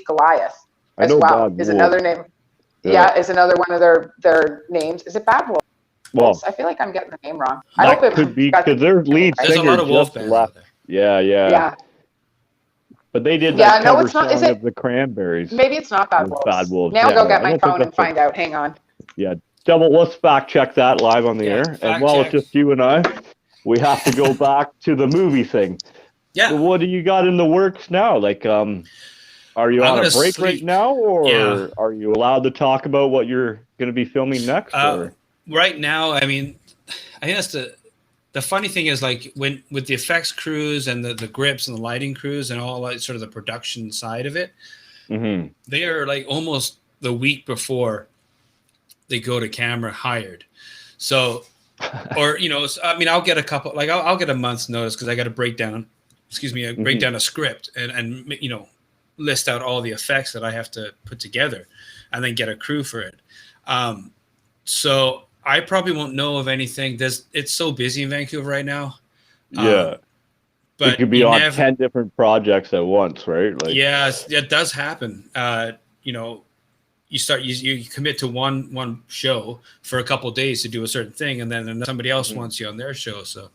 Goliath as well is another name. Yeah, is another one of their names. Is it Bad Wolves? Well, I feel like I'm getting the name wrong. I hope it could be because their lead singer There's a lot of wolf bands out there. Yeah. But they did that cover song of the Cranberries. Maybe it's not Bad Wolves. Bad Wolves. Now go get my phone and find out. Hang on. Yeah, let's fact check that live on the air. And while it's just you and I, we have to go back to the movie thing. Yeah. So what do you got in the works now? Like, are you on a break right now, or are you allowed to talk about what you're going to be filming next? Right now, I mean, I think that's the funny thing is, like, with the effects crews and the grips and the lighting crews and all that sort of the production side of it, they are like almost the week before they go to camera hired. So, or, I mean, I'll get a couple, like I'll get a month's notice because I got to break down a script and list out all the effects that I have to put together and then get a crew for it. So I probably won't know of anything. It's so busy in Vancouver right now. But you could be on 10 different projects at once, right? Like, it does happen. You commit to one show for a couple of days to do a certain thing, and then somebody else wants you on their show. So,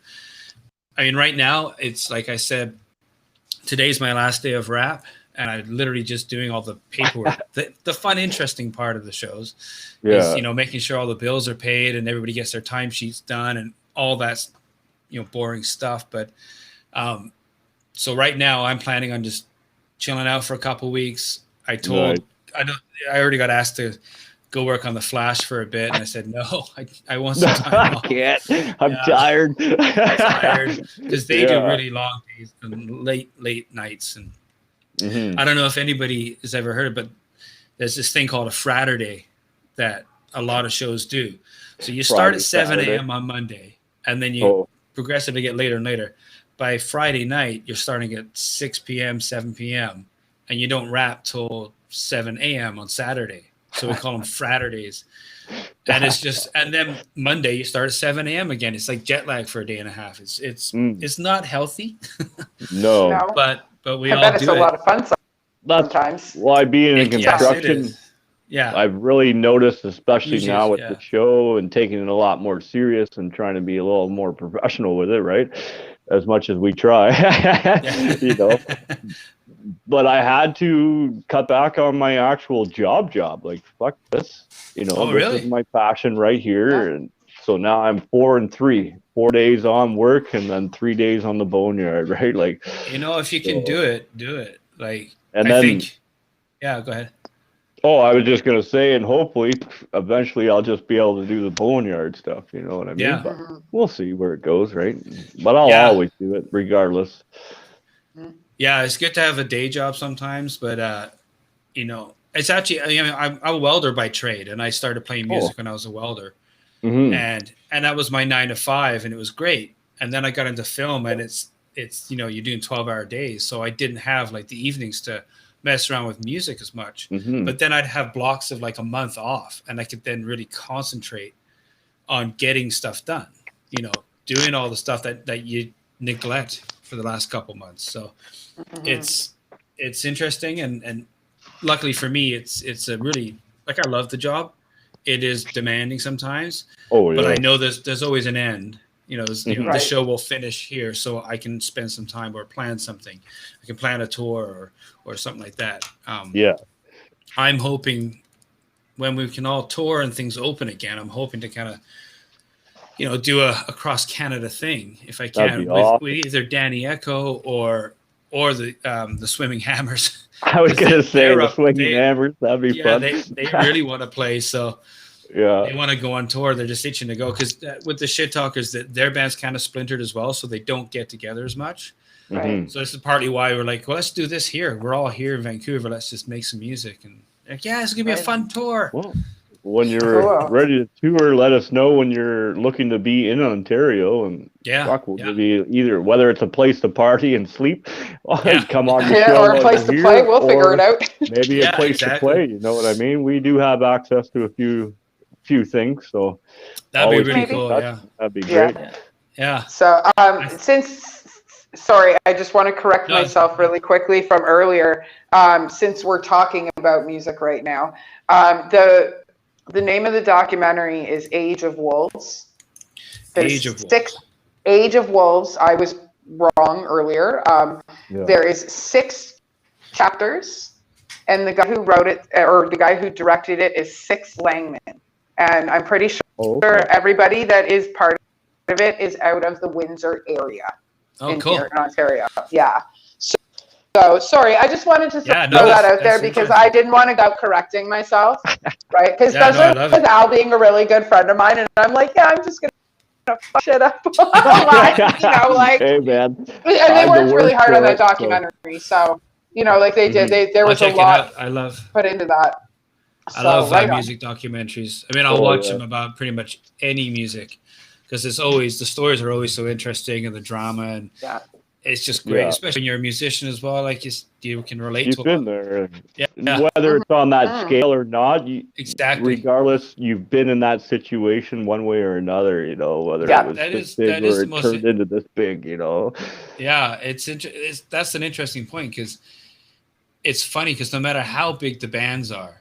I mean, right now it's like I said, today's my last day of rap, and I'm literally just doing all the paperwork. the fun, interesting part of the shows is, making sure all the bills are paid and everybody gets their timesheets done and all that's, boring stuff. But so right now I'm planning on just chilling out for a couple of weeks. I already got asked to go work on the Flash for a bit, and I said no. I want some time off. I can't. I'm tired. Because they do really long days and late nights, and I don't know if anybody has ever heard of it, but there's this thing called a Fraturday that a lot of shows do. So you start at 7 a.m. on Monday, and then you progressively get later and later. By Friday night, you're starting at 6 p.m., 7 p.m., and you don't wrap till 7 a.m. on Saturday. So we call them Fraturdays. And and then Monday you start at 7 a.m. again. It's like jet lag for a day and a half. It's not healthy. No. But we all do it. I bet it's a lot of fun sometimes. Why being in construction? Yeah. I've really noticed, especially now with the show and taking it a lot more serious and trying to be a little more professional with it, right? As much as we try, but I had to cut back on my actual job. Like, fuck this, this is my passion right here. Yeah. And so now I'm 4 and 3, 4 days on work and then 3 days on the boneyard, right? Like, if you can do it. Like, and I think, yeah, go ahead. Oh, I was just gonna say, and hopefully, eventually, I'll just be able to do the boneyard stuff. You know what I mean? Yeah. But we'll see where it goes, right? But I'll always do it, regardless. Yeah, it's good to have a day job sometimes, but it's actually. I'm a welder by trade, and I started playing music when I was a welder, and that was my 9 to 5, and it was great. And then I got into film, and it's you're doing 12-hour days, so I didn't have like the evenings to mess around with music as much. But then I'd have blocks of like a month off, and I could then really concentrate on getting stuff done, doing all the stuff that you neglect for the last couple months. So it's interesting. And luckily for me, it's a really, like, I love the job. It is demanding sometimes, but I know there's always an end. The show will finish here, so I can spend some time or plan something. I can plan a tour or something like that. I'm hoping when we can all tour and things open again, I'm hoping to kind of, do a cross Canada thing if I can with either Danny Echo or the Swimming Hammers. I was gonna say the Swimming Hammers. That'd be fun. They really want to play, so. Yeah, they want to go on tour. They're just itching to go because with the Shit Talkers, their band's kind of splintered as well, so they don't get together as much. Right. So this is partly why we're like, well, let's do this here. We're all here in Vancouver. Let's just make some music, and like, it's gonna be a fun tour. Well, when you're ready to tour, let us know when you're looking to be in Ontario, and we'll give you either whether it's a place to party and sleep, or come on the show, or a place to play. We'll figure it out. Maybe a place to play. You know what I mean? We do have access to a few things, so that'd be really cool. That'd be great. Yeah. So sorry, I just want to correct myself really quickly from earlier. Since we're talking about music right now, the name of the documentary is Age of Wolves. Age of Wolves. I was wrong earlier. There is 6 chapters, and the guy who wrote it or the guy who directed it is Six Langman. And I'm pretty sure everybody that is part of it is out of the Windsor area here in Ontario. Yeah. So sorry, I just wanted to throw that out there because I didn't want to go correcting myself, right? Because especially with Al being a really good friend of mine, and I'm like, I'm just gonna fuck shit up. Hey man. And they worked really hard on that documentary, so like they did. There was a lot put into that. I love music documentaries. I mean, I'll watch them about pretty much any music because it's always, the stories are always so interesting and the drama, and it's just great, especially when you're a musician as well. Like you can relate to it. You've been there. Whether it's on that scale or not, regardless, you've been in that situation one way or another, whether it was this big or it turned into this big, Yeah, that's an interesting point because it's funny because no matter how big the bands are,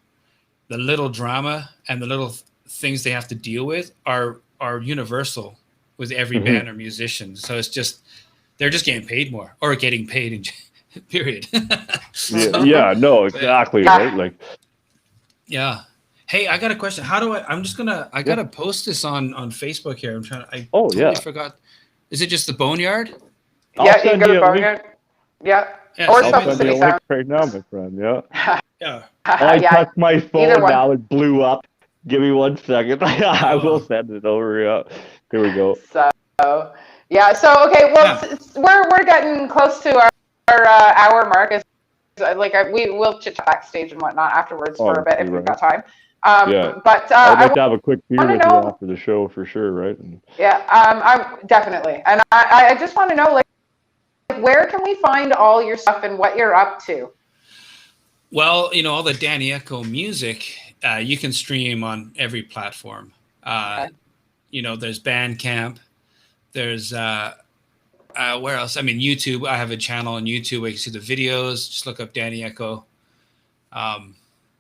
the little drama and the little things they have to deal with are universal with every band or musician. So it's just, they're just getting paid more or getting paid in period. Exactly. Right. Like, Hey, I got a question. How do I gotta post this on Facebook here. I totally forgot. Is it just the Boneyard? You can go to Boneyard. Or I'll send you a link right now, my friend. I touched my phone now, it blew up. Give me 1 second. I will send it over. Here we go. So okay, well, we're getting close to our hour mark. We will chit chat backstage and whatnot afterwards for a bit if we've got time. But I'd like to have a quick beer with you after the show for sure, right? I'm definitely, and I just want to know, like, where can we find all your stuff and what you're up to? Well, all the Danny Echo music, you can stream on every platform. There's Bandcamp. There's where else? I mean, YouTube. I have a channel on YouTube where you can see the videos. Just look up Danny Echo.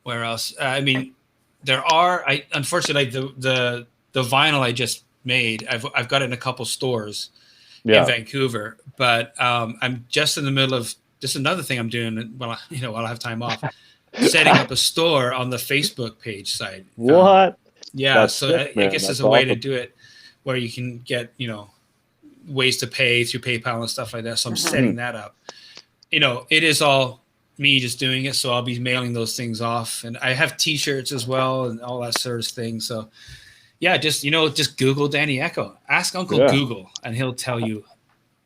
Where else? I mean, there are. Unfortunately, the vinyl I just made, I've got it in a couple stores in Vancouver, but I'm just in the middle of just another thing I'm doing while I have time off, setting up a store on the Facebook page site. What? Yeah, That's so sick, I guess That's there's a way to awesome. do it where you can get, ways to pay through PayPal and stuff like that. So I'm setting that up. It is all me just doing it. So I'll be mailing those things off. And I have T-shirts as well and all that sort of thing. So yeah, just Google Danny Echo. Ask Uncle Google and he'll tell you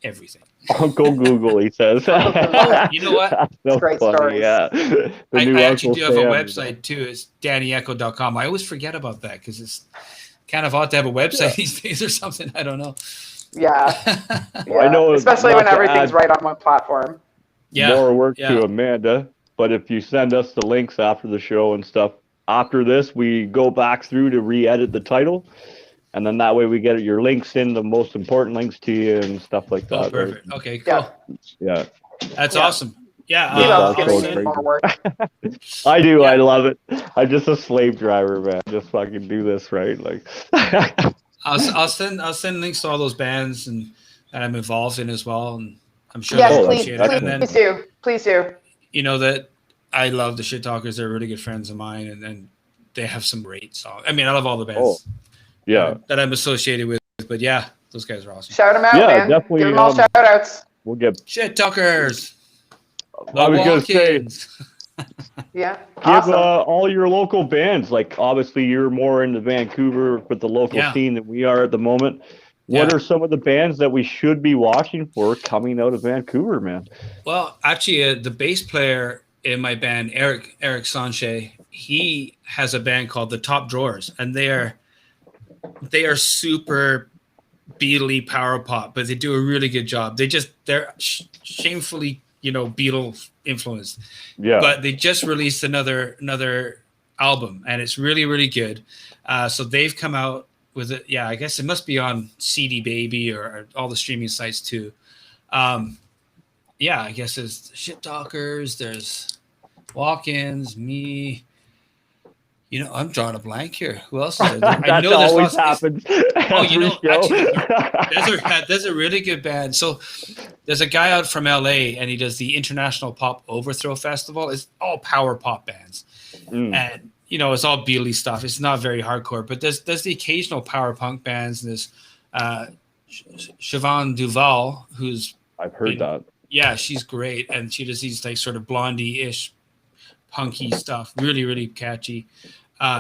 everything. Uncle Google, he says. Oh, you know what? That's so great funny, stories. yeah. I actually do have a website too. It's DannyEcho.com. I always forget about that because it's kind of odd to have a website these days or something. I don't know. Yeah. I know, especially when everything's right on one platform. Yeah. More work to Amanda, but if you send us the links after the show and stuff, after this, we go back through to re-edit the title. And then that way we get your links in, the most important links to you and stuff like that. Oh, perfect. Right? Okay, cool. Yeah. That's awesome. Yeah. More work. I do. Yeah. I love it. I'm just a slave driver, man. Just fucking do this, right? Like, I'll send links to all those bands and that I'm involved in as well. And I'm sure they'll appreciate it. And then, please do. That I love the Shit Talkers. They're really good friends of mine. And then they have some great songs. I mean, I love all the bands. That I'm associated with, but yeah, those guys are awesome. Shout them out, man. Definitely. Give them all shout outs. We'll get Shit Talkers. I was gonna say, yeah. Give all your local bands. Like obviously, you're more into Vancouver with the local scene than we are at the moment. What are some of the bands that we should be watching for coming out of Vancouver, man? Well, actually, the bass player in my band, Eric Sanche, he has a band called the Top Drawers, and they are super Beatle power pop, but they do a really good job. They're shamefully, Beatle influenced. Yeah. But they just released another album, and it's really, really good. So they've come out with it. Yeah, I guess it must be on CD Baby or all the streaming sites too. I guess there's Shit Talkers, there's Walk-Ins, me. I'm drawing a blank here. Who else is there? I know there's always happens. Actually, there's a really good band. So there's a guy out from LA, and he does the International Pop Overthrow Festival. It's all power pop bands, and it's all Beatle stuff. It's not very hardcore, but there's the occasional power punk bands. And there's Siobhan Duvall, I've heard that. Yeah, she's great, and she does these like sort of blondie-ish punky stuff, really, really catchy.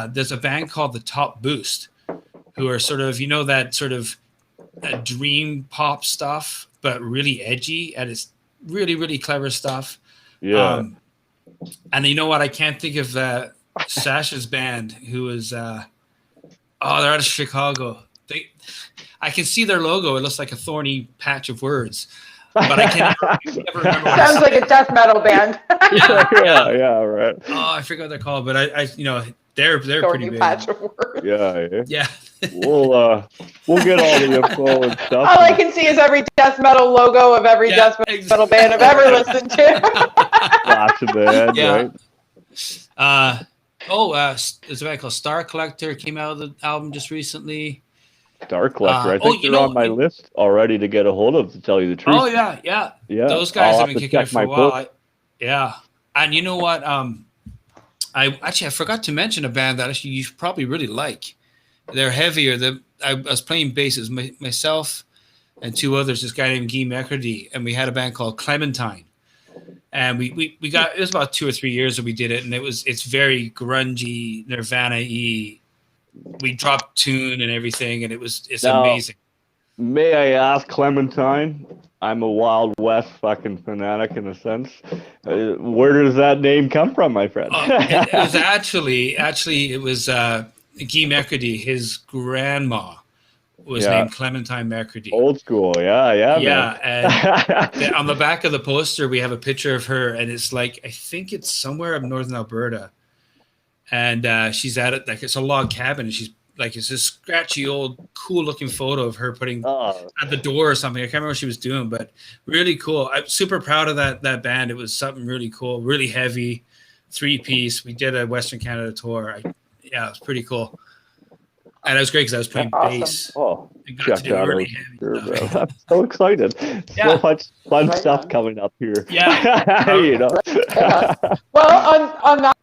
There's a band called the Top Boost, who are sort of, that sort of dream pop stuff, but really edgy, and it's really, really clever stuff. Yeah. And you know what? I can't think of Sasha's band, who is, they're out of Chicago. I can see their logo. It looks like a thorny patch of words. But I can't never remember. Sounds like a death metal band. yeah, right. Oh, I forgot what they're called, but I they're pretty big. Patch of words. Yeah. We'll get all the info and stuff. All I can see is every death metal logo of every death metal band I've ever listened to. Flash in the head, right? There's a band called Star Collector came out of the album just recently. Star Collector. I think they're on my list already to get a hold of, to tell you the truth. Oh, yeah. Those guys have been kicking it for a while. And you know what? I forgot to mention a band that actually you probably really like. They're heavier. I was playing bass. It was myself and two others, this guy named Guy Mercredi, and we had a band called Clementine. And we got, it was about 2 or 3 years that we did it, and it's very grungy, Nirvana-y. We dropped tune and everything, and it's amazing. May I ask, Clementine? I'm a Wild West fucking fanatic in a sense. Where does that name come from, my friend? It was actually it was Guy Mercredi. His grandma was named Clementine Mercredi. Old school, yeah. And on the back of the poster, we have a picture of her, and it's like, I think it's somewhere up northern Alberta. And she's at it, like it's a log cabin, and she's like, it's this scratchy old cool looking photo of her putting at the door or something. I can't remember what she was doing, but really cool. I'm super proud of that band. It was something really cool, really heavy, 3-piece. We did a Western Canada tour. It was pretty cool. And it was great because I was playing bass. Oh, check that out. Sure, bro. I'm so excited. So much fun stuff coming up here. Yeah. You know. Well, on that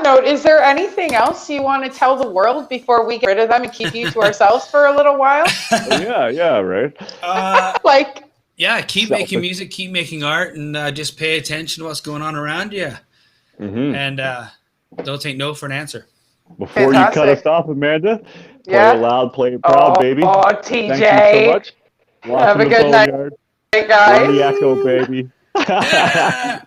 note, is there anything else you want to tell the world before we get rid of them and keep you to ourselves for a little while? Yeah, right. Keep making music, keep making art, and just pay attention to what's going on around you. Mm-hmm. And don't take no for an answer. Before you cut us off, Amanda, play it loud, play it proud, baby. Oh, TJ. Thank you so much. Have a good night, guys. In the echo, baby. Yeah.